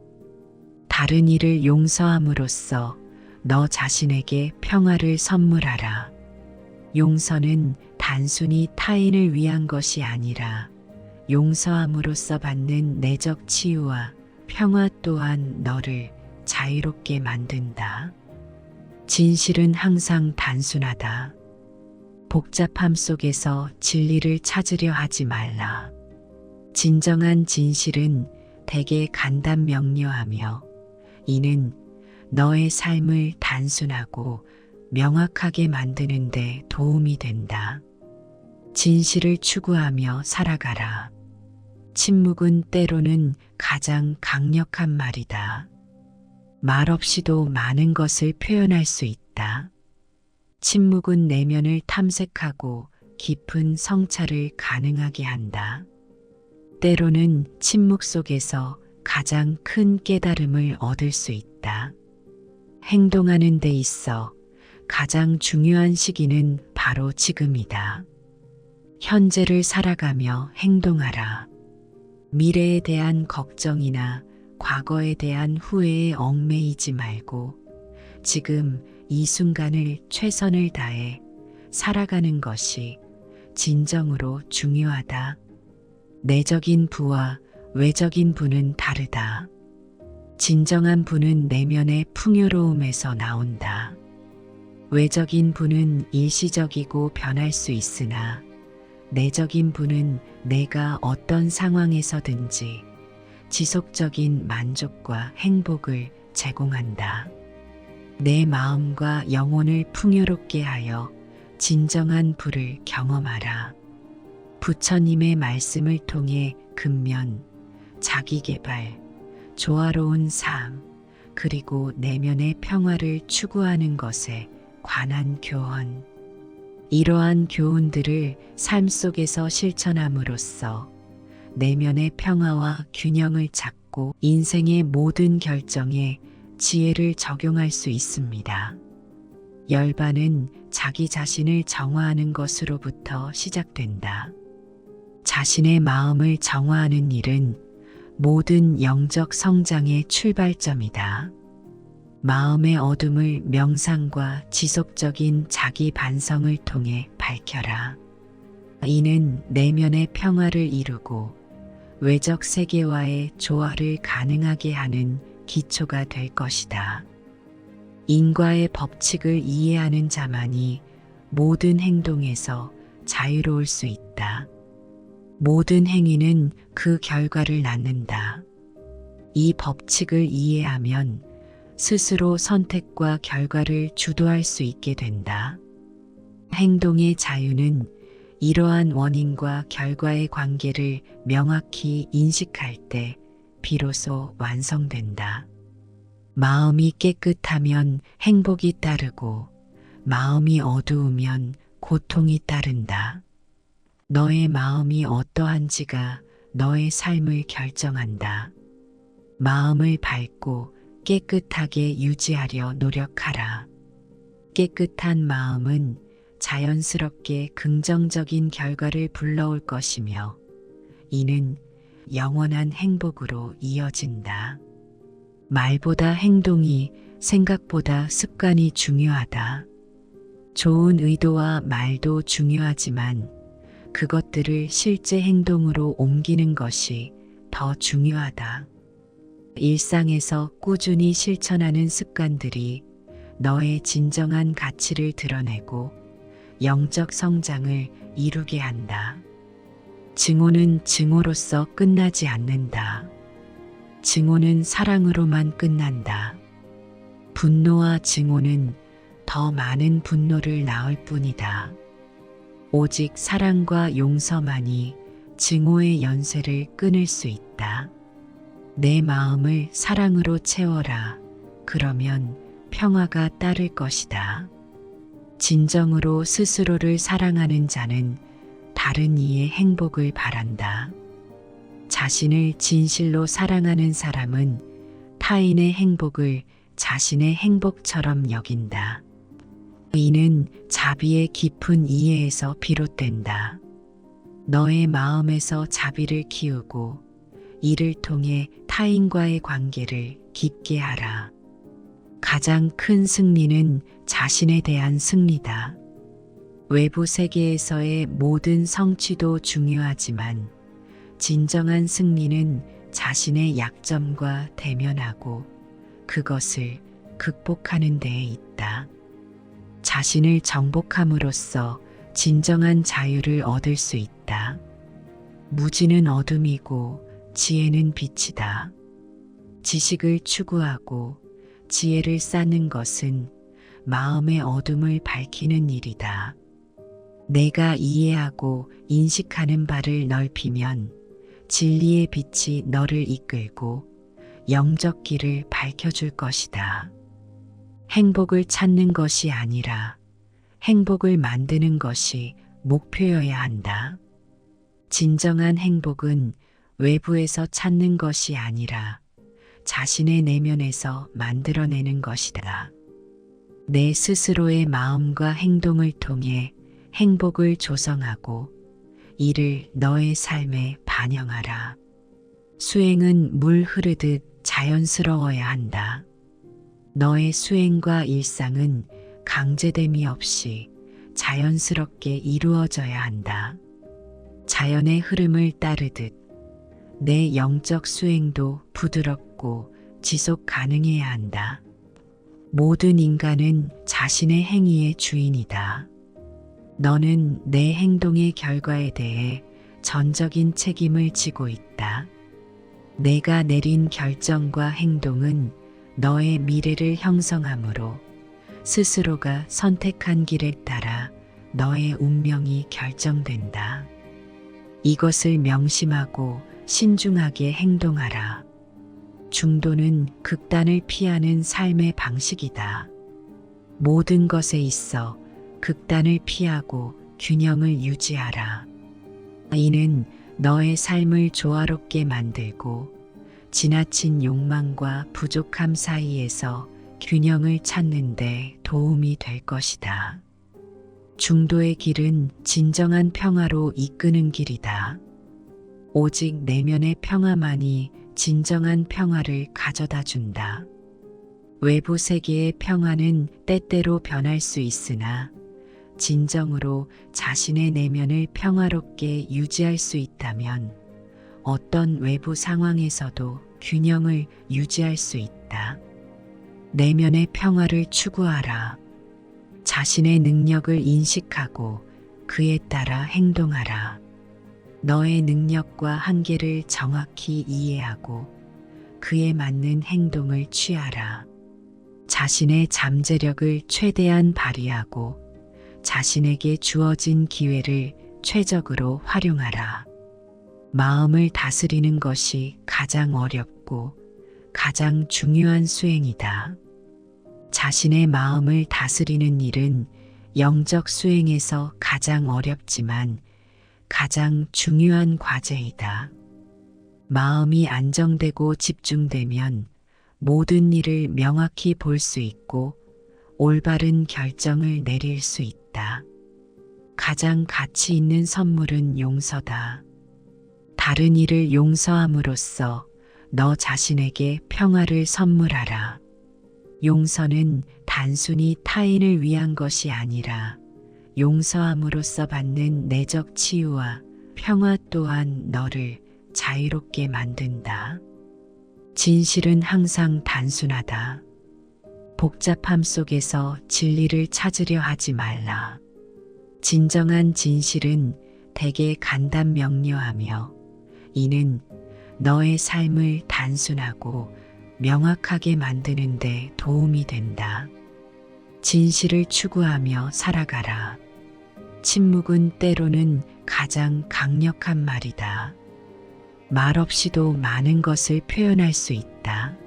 다른 이를 용서함으로써 너 자신에게 평화를 선물하라. 용서는 단순히 타인을 위한 것이 아니라 용서함으로써 받는 내적 치유와 평화 또한 너를 자유롭게 만든다. 진실은 항상 단순하다. 복잡함 속에서 진리를 찾으려 하지 말라. 진정한 진실은 대개 간단 명료하며 이는 너의 삶을 단순하고 명확하게 만드는 데 도움이 된다. 진실을 추구하며 살아가라. 침묵은 때로는 가장 강력한 말이다. 말없이도 많은 것을 표현할 수 있다. 침묵은 내면을 탐색하고 깊은 성찰을 가능하게 한다. 때로는 침묵 속에서 가장 큰 깨달음을 얻을 수 있다. 행동하는 데 있어 가장 중요한 시기는 바로 지금이다. 현재를 살아가며 행동하라. 미래에 대한 걱정이나 과거에 대한 후회에 얽매이지 말고 지금 이 순간을 최선을 다해 살아가는 것이 진정으로 중요하다. 내적인 부와 외적인 부는 다르다. 진정한 부는 내면의 풍요로움에서 나온다. 외적인 부는 일시적이고 변할 수 있으나 내적인 부는 내가 어떤 상황에서든지 지속적인 만족과 행복을 제공한다. 내 마음과 영혼을 풍요롭게 하여 진정한 부를 경험하라. 부처님의 말씀을 통해 근면, 자기개발, 조화로운 삶, 그리고 내면의 평화를 추구하는 것에 관한 교훈. 이러한 교훈들을 삶 속에서 실천함으로써 내면의 평화와 균형을 찾고 인생의 모든 결정에 지혜를 적용할 수 있습니다. 열반은 자기 자신을 정화하는 것으로부터 시작된다. 자신의 마음을 정화하는 일은 모든 영적 성장의 출발점이다. 마음의 어둠을 명상과 지속적인 자기 반성을 통해 밝혀라. 이는 내면의 평화를 이루고 외적 세계와의 조화를 가능하게 하는 기초가 될 것이다. 인과의 법칙을 이해하는 자만이 모든 행동에서 자유로울 수 있다. 모든 행위는 그 결과를 낳는다. 이 법칙을 이해하면 스스로 선택과 결과를 주도할 수 있게 된다. 행동의 자유는 이러한 원인과 결과의 관계를 명확히 인식할 때 비로소 완성된다. 마음이 깨끗하면 행복이 따르고 마음이 어두우면 고통이 따른다. 너의 마음이 어떠한지가 너의 삶을 결정한다. 마음을 밝고 깨끗하게 유지하려 노력하라. 깨끗한 마음은 자연스럽게 긍정적인 결과를 불러올 것이며 이는 영원한 행복으로 이어진다. 말보다 행동이 생각보다 습관이 중요하다. 좋은 의도와 말도 중요하지만 그것들을 실제 행동으로 옮기는 것이 더 중요하다. 일상에서 꾸준히 실천하는 습관들이 너의 진정한 가치를 드러내고 영적 성장을 이루게 한다. 증오는 증오로서 끝나지 않는다. 증오는 사랑으로만 끝난다. 분노와 증오는 더 많은 분노를 낳을 뿐이다. 오직 사랑과 용서만이 증오의 연쇄를 끊을 수 있다. 내 마음을 사랑으로 채워라. 그러면 평화가 따를 것이다. 진정으로 스스로를 사랑하는 자는 다른 이의 행복을 바란다. 자신을 진실로 사랑하는 사람은 타인의 행복을 자신의 행복처럼 여긴다. 이는 자비의 깊은 이해에서 비롯된다. 너의 마음에서 자비를 키우고 이를 통해 타인과의 관계를 깊게 하라. 가장 큰 승리는 자신에 대한 승리다. 외부 세계에서의 모든 성취도 중요하지만 진정한 승리는 자신의 약점과 대면하고 그것을 극복하는 데에 있다. 자신을 정복함으로써 진정한 자유를 얻을 수 있다. 무지는 어둠이고 지혜는 빛이다. 지식을 추구하고 지혜를 쌓는 것은 마음의 어둠을 밝히는 일이다. 내가 이해하고 인식하는 바를 넓히면 진리의 빛이 너를 이끌고 영적 길을 밝혀줄 것이다. 행복을 찾는 것이 아니라 행복을 만드는 것이 목표여야 한다. 진정한 행복은 외부에서 찾는 것이 아니라 자신의 내면에서 만들어내는 것이다. 내 스스로의 마음과 행동을 통해 행복을 조성하고 이를 너의 삶에 반영하라. 수행은 물 흐르듯 자연스러워야 한다. 너의 수행과 일상은 강제됨이 없이 자연스럽게 이루어져야 한다. 자연의 흐름을 따르듯 내 영적 수행도 부드럽고 지속 가능해야 한다. 모든 인간은 자신의 행위의 주인이다. 너는 내 행동의 결과에 대해 전적인 책임을 지고 있다. 내가 내린 결정과 행동은 너의 미래를 형성하므로 스스로가 선택한 길에 따라 너의 운명이 결정된다. 이것을 명심하고 신중하게 행동하라. 중도는 극단을 피하는 삶의 방식이다. 모든 것에 있어 극단을 피하고 균형을 유지하라. 이는 너의 삶을 조화롭게 만들고 지나친 욕망과 부족함 사이에서 균형을 찾는 데 도움이 될 것이다. 중도의 길은 진정한 평화로 이끄는 길이다. 오직 내면의 평화만이 진정한 평화를 가져다 준다. 외부 세계의 평화는 때때로 변할 수 있으나 진정으로 자신의 내면을 평화롭게 유지할 수 있다면 어떤 외부 상황에서도 균형을 유지할 수 있다. 내면의 평화를 추구하라. 자신의 능력을 인식하고 그에 따라 행동하라. 너의 능력과 한계를 정확히 이해하고 그에 맞는 행동을 취하라. 자신의 잠재력을 최대한 발휘하고 자신에게 주어진 기회를 최적으로 활용하라. 마음을 다스리는 것이 가장 어렵고 가장 중요한 수행이다. 자신의 마음을 다스리는 일은 영적 수행에서 가장 어렵지만 가장 중요한 과제이다. 마음이 안정되고 집중되면 모든 일을 명확히 볼 수 있고 올바른 결정을 내릴 수 있다. 가장 가치 있는 선물은 용서다. 다른 이를 용서함으로써 너 자신에게 평화를 선물하라. 용서는 단순히 타인을 위한 것이 아니라 용서함으로써 받는 내적 치유와 평화 또한 너를 자유롭게 만든다. 진실은 항상 단순하다. 복잡함 속에서 진리를 찾으려 하지 말라. 진정한 진실은 대개 간단 명료하며 이는 너의 삶을 단순하고 명확하게 만드는 데 도움이 된다. 진실을 추구하며 살아가라. 침묵은 때로는 가장 강력한 말이다. 말없이도 많은 것을 표현할 수 있다.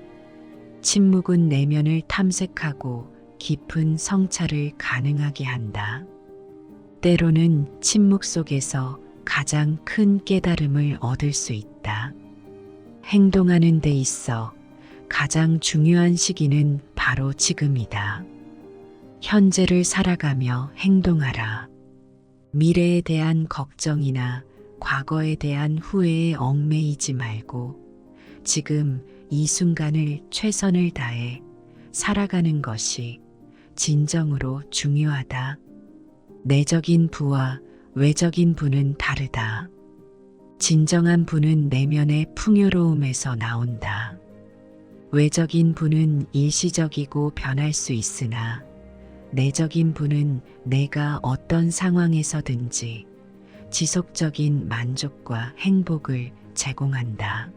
침묵은 내면을 탐색하고 깊은 성찰을 가능하게 한다. 때로는 침묵 속에서 가장 큰 깨달음을 얻을 수 있다. 행동하는 데 있어 가장 중요한 시기는 바로 지금이다. 현재를 살아가며 행동하라. 미래에 대한 걱정이나 과거에 대한 후회에 얽매이지 말고 지금 이 순간을 최선을 다해 살아가는 것이 진정으로 중요하다. 내적인 부와 외적인 부는 다르다. 진정한 부는 내면의 풍요로움에서 나온다. 외적인 부는 일시적이고 변할 수 있으나 내적인 부는 내가 어떤 상황에서든지 지속적인 만족과 행복을 제공한다.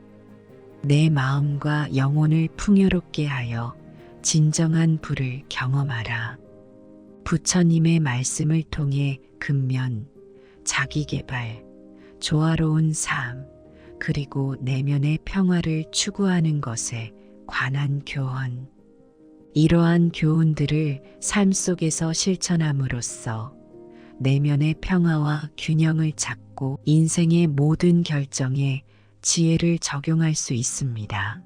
내 마음과 영혼을 풍요롭게 하여 진정한 부를 경험하라. 부처님의 말씀을 통해 근면, 자기개발, 조화로운 삶, 그리고 내면의 평화를 추구하는 것에 관한 교훈. 이러한 교훈들을 삶 속에서 실천함으로써 내면의 평화와 균형을 찾고 인생의 모든 결정에 지혜를 적용할 수 있습니다.